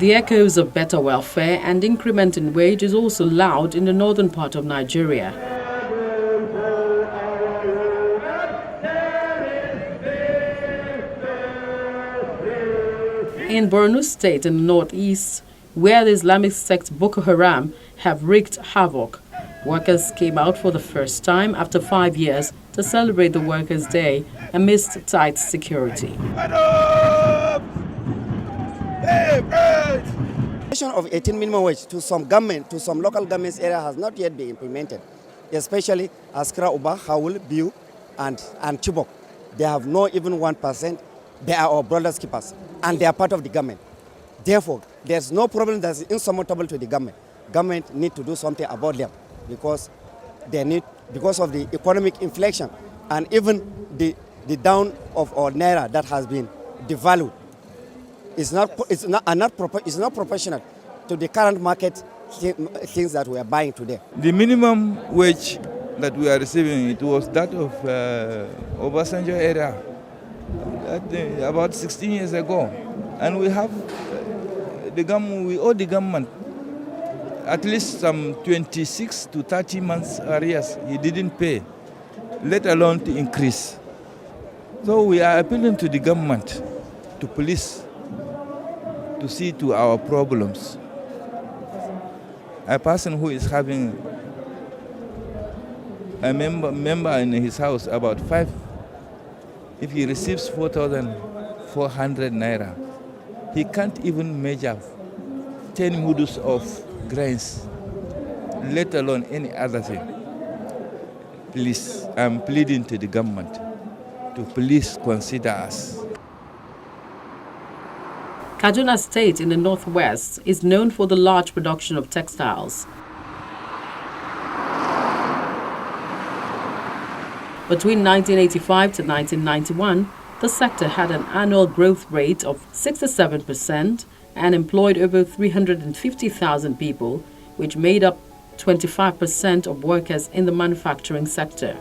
The echoes of better welfare and increment in wage is also loud in the northern part of Nigeria. In Borno State in the northeast, where the Islamic sect Boko Haram have wreaked havoc, workers came out for the first time after 5 years to celebrate the Workers' Day amidst tight security. Of 18 minimum wage to some local governments area has not yet been implemented, especially Askra, Uba, Hawul, Biu, and Chibok. They have no even 1%. They are our brothers keepers, and they are part of the government. Therefore, there's no problem that's insurmountable to the government. Government need to do something about them because of the economic inflation and even the down of our naira that has been devalued. It's not proportional to the current market things that we are buying today. The minimum wage that we are receiving, it was that of Obasanjo era, about 16 years ago. And we have we owe the government at least some 26 to 30 months arrears. He didn't pay, let alone to increase. So we are appealing to the government, to police, to see to our problems. A person who is having a member in his house about 5, if he receives 4,400 naira, he can't even measure 10 muddus of grains, let alone any other thing. Please, I'm pleading to the government to please consider us. Kaduna State in the northwest is known for the large production of textiles. Between 1985 to 1991, the sector had an annual growth rate of 67% and employed over 350,000 people, which made up 25% of workers in the manufacturing sector.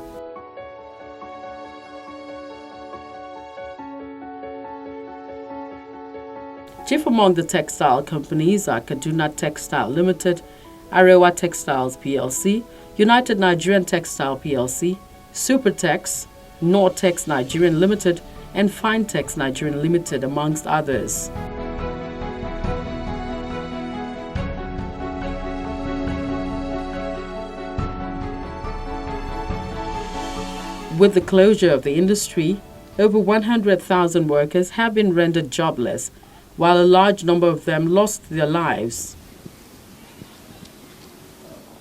Chief among the textile companies are Kaduna Textile Limited, Arewa Textiles PLC, United Nigerian Textile PLC, Supertex, Nortex Nigerian Limited, and Finetex Nigerian Limited, amongst others. With the closure of the industry, over 100,000 workers have been rendered jobless, while a large number of them lost their lives.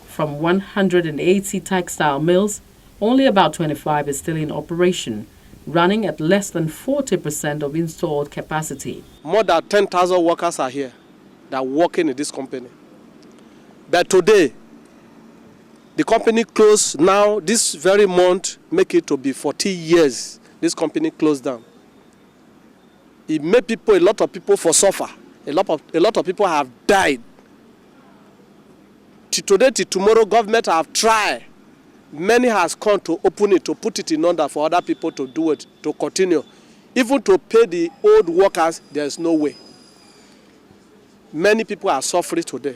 From 180 textile mills, only about 25 is still in operation, running at less than 40% of installed capacity. More than 10,000 workers are here that are working in this company. But today, the company closed now, this very month, make it to be 40 years, this company closed down. It made a lot of people suffer. A lot of people have died. Today, till tomorrow, government have tried. Many has come to open it, to put it in order for other people to do it, to continue. Even to pay the old workers, there is no way. Many people are suffering today.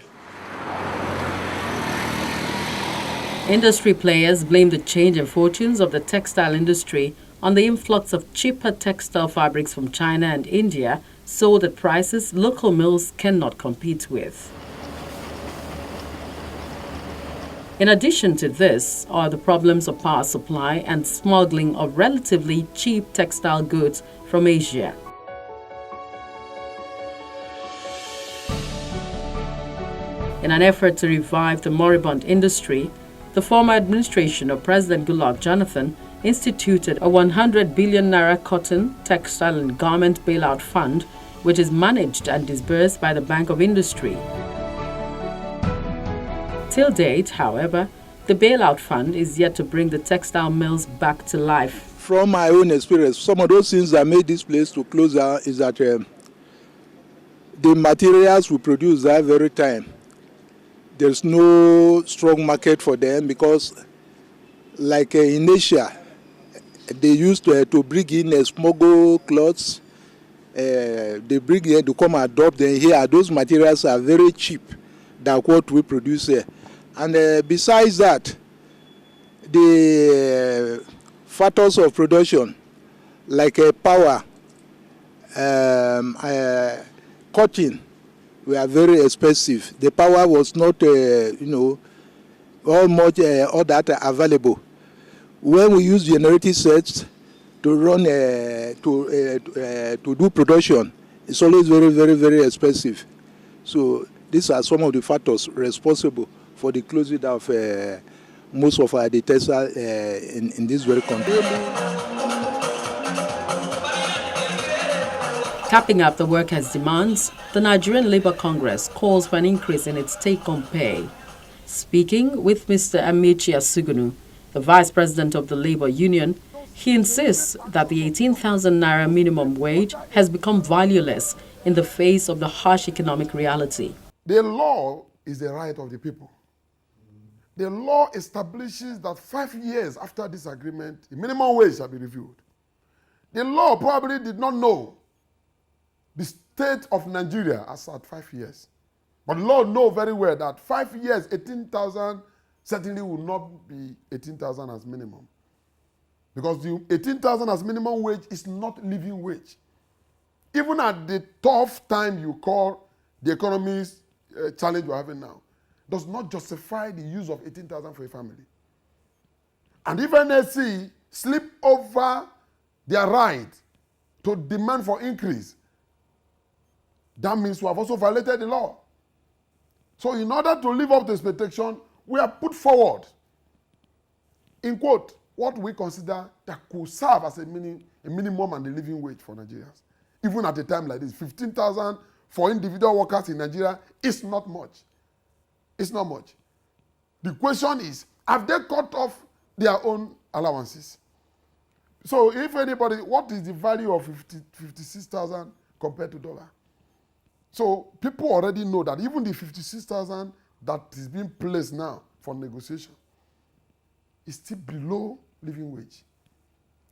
Industry players blame the change in fortunes of the textile industry on the influx of cheaper textile fabrics from China and India, sold at prices local mills cannot compete with. In addition to this are the problems of power supply and smuggling of relatively cheap textile goods from Asia. In an effort to revive the moribund industry, the former administration of President Goodluck Jonathan instituted a 100 billion naira cotton, textile and garment bailout fund, which is managed and disbursed by the Bank of Industry. Till date, however, the bailout fund is yet to bring the textile mills back to life. From my own experience, some of those things that made this place to close down is that the materials we produce that very time, there's no strong market for them because, like in Asia, they used to bring in smuggle clothes they bring here to come adopt them here. Those materials are very cheap than what we produce here. And besides that, the factors of production like power, cotton were very expensive. The power was not, all that available. When we use generating sets to run to do production, it's always very, very, very expensive. So these are some of the factors responsible for the closing of most of the textile in this very country. Capping up the workers' demands, the Nigerian Labour Congress calls for an increase in its take-home pay. Speaking with Mr. Amici Asugunu, the Vice President of the Labour Union, he insists that the 18,000 naira minimum wage has become valueless in the face of the harsh economic reality. The law is the right of the people. The law establishes that 5 years after this agreement, the minimum wage shall be reviewed. The law probably did not know the state of Nigeria as at 5 years. But the law knows very well that 5 years, 18,000 certainly will not be 18,000 as minimum. Because the 18,000 as minimum wage is not living wage. Even at the tough time you call the economy's challenge we're having now, does not justify the use of 18,000 for a family. And if NSC slip over their right to demand for increase, that means we have also violated the law. So in order to live up to expectation, we have put forward, in quote, what we consider that could serve as a minimum and a living wage for Nigerians. Even at a time like this, 15,000 for individual workers in Nigeria is not much. It's not much. The question is, have they cut off their own allowances? So if anybody, what is the value of 56,000 compared to dollar? So people already know that even the 56,000 that is being placed now for negotiation is still below living wage,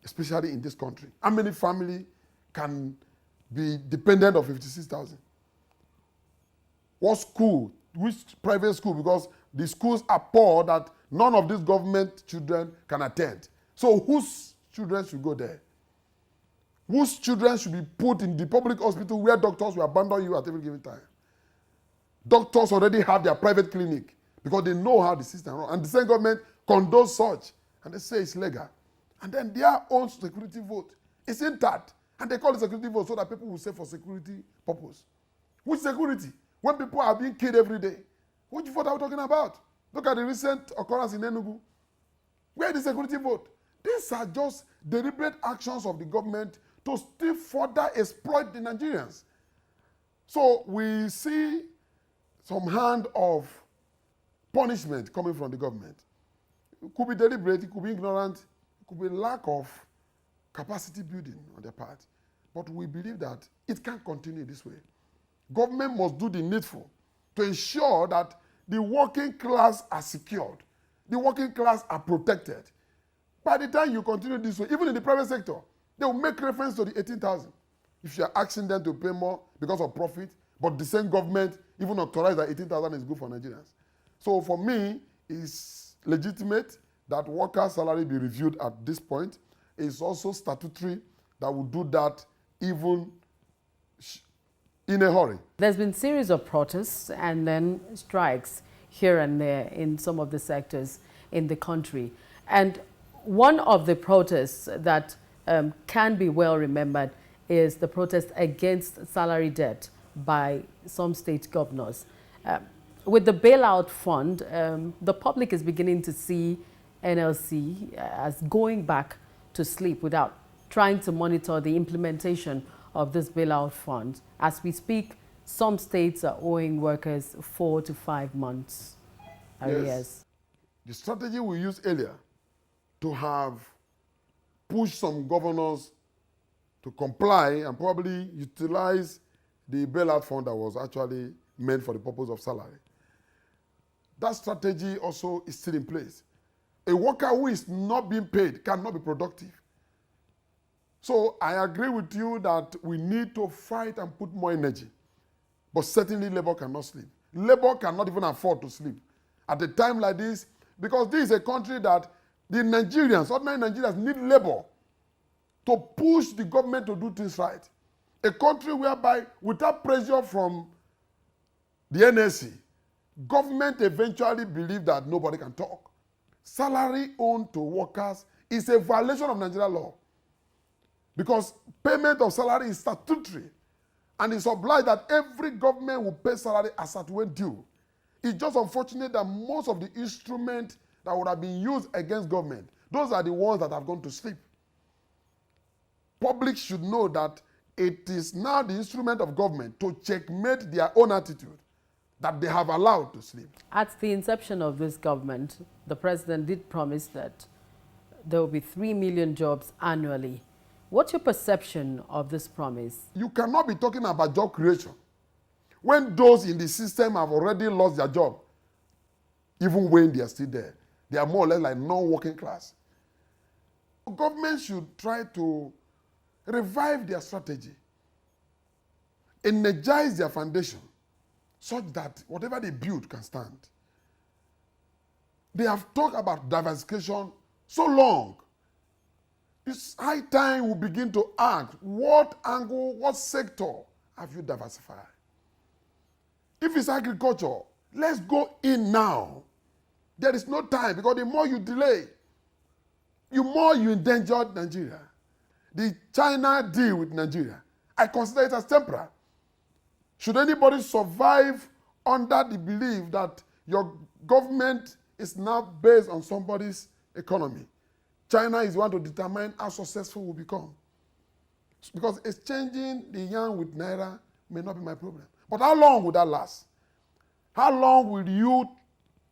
especially in this country. How many families can be dependent on 56,000? What school? Which private school? Because the schools are poor that none of these government children can attend. So whose children should go there? Whose children should be put in the public hospital where doctors will abandon you at every given time? Doctors already have their private clinic because they know how the system runs. And the same government condones such, and they say it's legal. And then their own security vote is intact. And they call it security vote so that people will say for security purpose. Which security? When people are being killed every day. Which vote are we talking about? Look at the recent occurrence in Enugu. Where is the security vote? These are just deliberate actions of the government to still further exploit the Nigerians. So we see some hand of punishment coming from the government. It could be deliberate, it could be ignorant, it could be lack of capacity building on their part. But we believe that it can't continue this way. Government must do the needful to ensure that the working class are secured, the working class are protected. By the time you continue this way, even in the private sector, they will make reference to the 18,000. If you are asking them to pay more because of profit, but the same government even authorized that 18,000 is good for Nigerians. So for me, it's legitimate that workers' salary be reviewed at this point. It's also statutory that will do that even in a hurry. There's been a series of protests and then strikes here and there in some of the sectors in the country. And one of the protests that can be well remembered is the protest against salary debt by some state governors. With the bailout fund, the public is beginning to see NLC as going back to sleep without trying to monitor the implementation of this bailout fund. As we speak, some states are owing workers 4 to 5 months arrears. Yes. The strategy we used earlier to have pushed some governors to comply and probably utilize the bailout fund that was actually meant for the purpose of salary. That strategy also is still in place. A worker who is not being paid cannot be productive. So I agree with you that we need to fight and put more energy. But certainly labor cannot sleep. Labor cannot even afford to sleep at a time like this, because this is a country that the Nigerians, ordinary Nigerians, need labor to push the government to do things right. A country whereby, without pressure from the NSC, government eventually believe that nobody can talk. Salary owed to workers is a violation of Nigerian law, because payment of salary is statutory, and it's obliged that every government will pay salary as at when due. It's just unfortunate that most of the instruments that would have been used against government, those are the ones that have gone to sleep. Public should know that it is now the instrument of government to checkmate their own attitude that they have allowed to sleep. At the inception of this government, the president did promise that there will be 3 million jobs annually. What's your perception of this promise? You cannot be talking about job creation when those in the system have already lost their job, even when they are still there. They are more or less like non-working class. Government should try to revive their strategy, energize their foundation, such that whatever they build can stand. They have talked about diversification so long. It's high time we begin to ask, what angle, what sector have you diversified? If it's agriculture, let's go in now. There is no time, because the more you delay, the more you endanger Nigeria. The China deal with Nigeria, I consider it as temporary. Should anybody survive under the belief that your government is now based on somebody's economy, China is going to determine how successful we'll become. Because exchanging the yuan with naira may not be my problem. But how long will that last? How long will you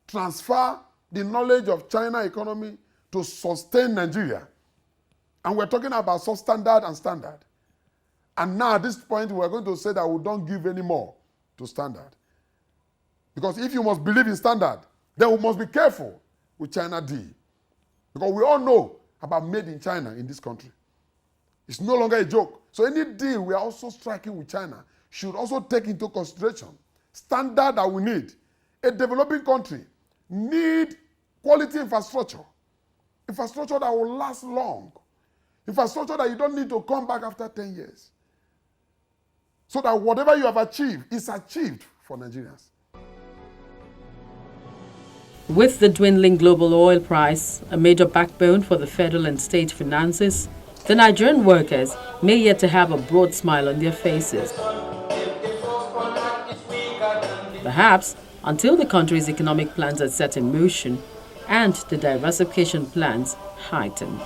transfer the knowledge of China economy to sustain Nigeria? And we're talking about substandard and standard. And now at this point, we're going to say that we don't give any more to standard. Because if you must believe in standard, then we must be careful with China deal. Because we all know about made in China in this country. It's no longer a joke. So any deal we are also striking with China should also take into consideration standard that we need. A developing country need quality infrastructure. Infrastructure that will last long. Infrastructure that you don't need to come back after 10 years. So that whatever you have achieved is achieved for Nigerians. With the dwindling global oil price, a major backbone for the federal and state finances, the Nigerian workers may yet to have a broad smile on their faces. Perhaps until the country's economic plans are set in motion and the diversification plans heightened.